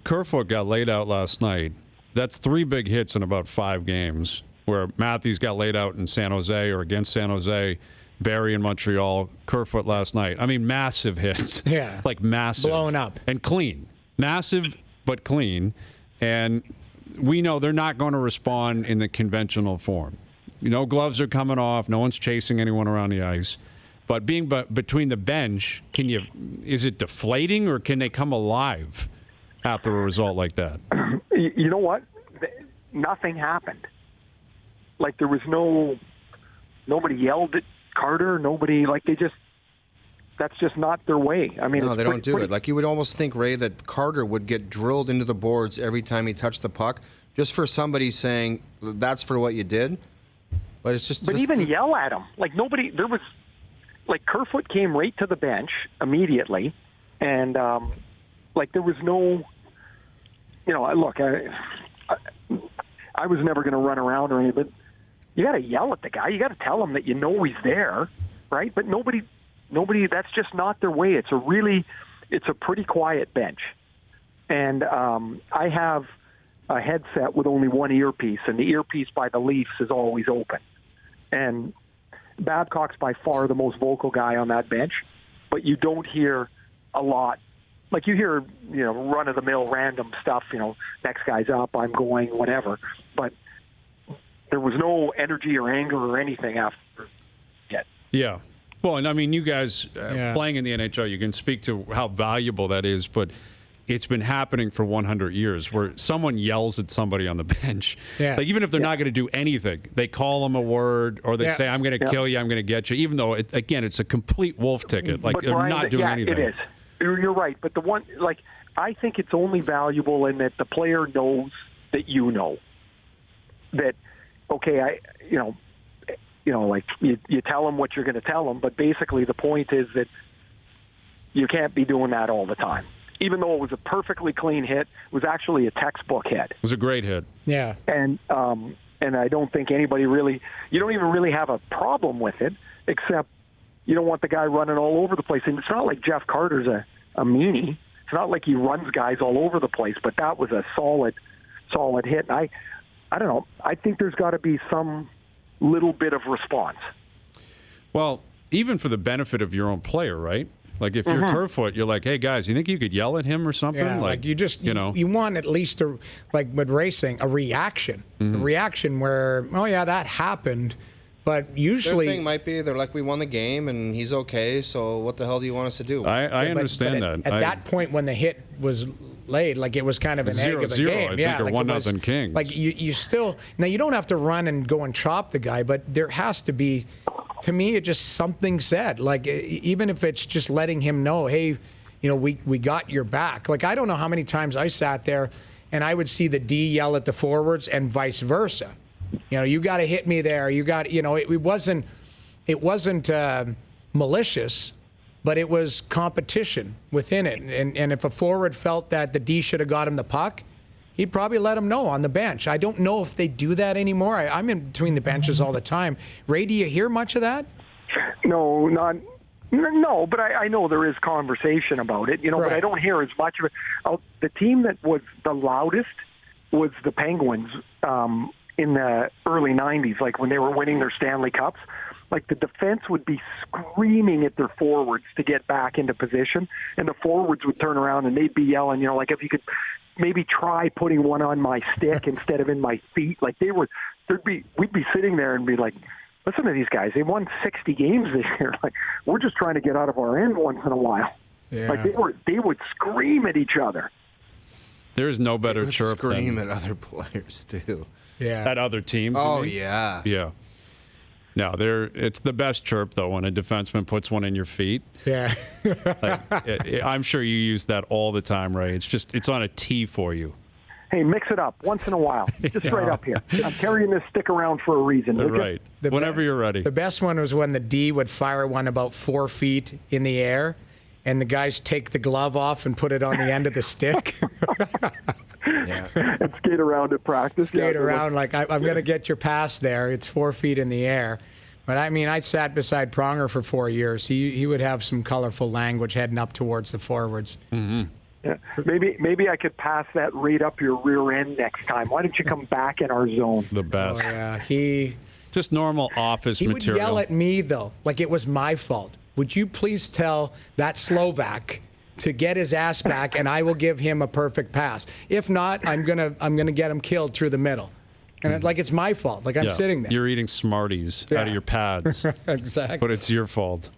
Kerfoot got laid out last night. That's 3 big hits in about 5 games, where Matthews got laid out in San Jose or against San Jose, Barrie in Montreal, Kerfoot last night. I mean, massive hits. Yeah. Like massive. Blown up. And clean. Massive, but clean. And we know they're not going to respond in the conventional form. Gloves are coming off. No one's chasing anyone around the ice. But being between the bench, is it deflating or can they come alive after a result like that? You know what? Nothing happened. Like there was nobody yelled at Carter. Nobody, that's just not their way. I mean, no, they don't do it. Like you would almost think, Ray, that Carter would get drilled into the boards every time he touched the puck, just for somebody saying that's for what you did. But it's just. But even yell at him, nobody. There was, Kerfoot came right to the bench immediately, and there was no. Look, I was never going to run around or anything, but you got to yell at the guy. You got to tell him that he's there, right? But nobody. That's just not their way. It's a pretty quiet bench, and I have a headset with only one earpiece, and the earpiece by the Leafs is always open. And Babcock's by far the most vocal guy on that bench, but you don't hear a lot. Like you hear, run-of-the-mill random stuff, next guy's up, I'm going, whatever. But there was no energy or anger or anything after yet. Yeah. Well, and I mean, you guys playing in the NHL, you can speak to how valuable that is, but it's been happening for 100 years where someone yells at somebody on the bench. Yeah. Even if they're not going to do anything, they call them a word or they say, I'm going to kill you, I'm going to get you, even though, it's a complete wolf ticket. They're Brian, not doing anything. It is. You're right. But the one, I think it's only valuable in that the player knows that that, okay, you tell them what you're going to tell them, but basically the point is that you can't be doing that all the time. Even though it was a perfectly clean hit, it was actually a textbook hit. It was a great hit. Yeah. And I don't think anybody you don't even really have a problem with it, except you don't want the guy running all over the place. And it's not like Jeff Carter's a meanie. It's not like he runs guys all over the place, but that was a solid hit. And I don't know. I think there's got to be some little bit of response. Well, even for the benefit of your own player, right? Like if you're Kerfoot, you're like, hey guys, you think you could yell at him or something? Yeah, you want at least like with racing, a reaction. A reaction where, oh yeah, that happened. But usually their thing might be they're like, we won the game and he's okay, so what the hell do you want us to do? I understand that. At that point when the hit was laid, it was kind of an egg of a game. I think, or 1-0 Kings. You still, now you don't have to run and go and chop the guy, but there has to be, to me, it just something said. Even if it's just letting him know, hey, we got your back. I don't know how many times I sat there and I would see the D yell at the forwards and vice versa. You got to hit me there. You got, it wasn't malicious, but it was competition within it. And if a forward felt that the D should have got him the puck, he'd probably let him know on the bench. I don't know if they do that anymore. I'm in between the benches all the time. Ray, do you hear much of that? No, but I know there is conversation about it, right. But I don't hear as much of it. The team that was the loudest was the Penguins in the early 90s, when they were winning their Stanley Cups. The defense would be screaming at their forwards to get back into position, and the forwards would turn around and they'd be yelling, if you could maybe try putting one on my stick instead of in my feet. We'd be sitting there and be like, listen to these guys. They won 60 games this year. We're just trying to get out of our end once in a while. Yeah. They would scream at each other. There's no better chirp scream at other players too. Yeah. At other teams. Oh yeah. Yeah. No, it's the best chirp though when a defenseman puts one in your feet. Yeah. I'm sure you use that all the time, Ray. It's on a tee for you. Hey, mix it up once in a while. Just right up here. I'm carrying this stick around for a reason. Right. Whenever you're ready. The best one was when the D would fire one about 4 feet in the air, and the guys take the glove off and put it on the end of the stick. Yeah. And skate around at practice. Skate around I'm going to get your pass there. It's 4 feet in the air. But I sat beside Pronger for 4 years. He would have some colorful language heading up towards the forwards. Mm-hmm. Yeah. Maybe I could pass that right up your rear end next time. Why don't you come back in our zone? The best. Oh, yeah, Just normal office he material. would yell at me though, like it was my fault. Would you please tell that Slovak to get his ass back, and I will give him a perfect pass. If not, I'm gonna get him killed through the middle. And like it's my fault. Like I'm sitting there. You're eating Smarties out of your pads. Exactly. But it's your fault.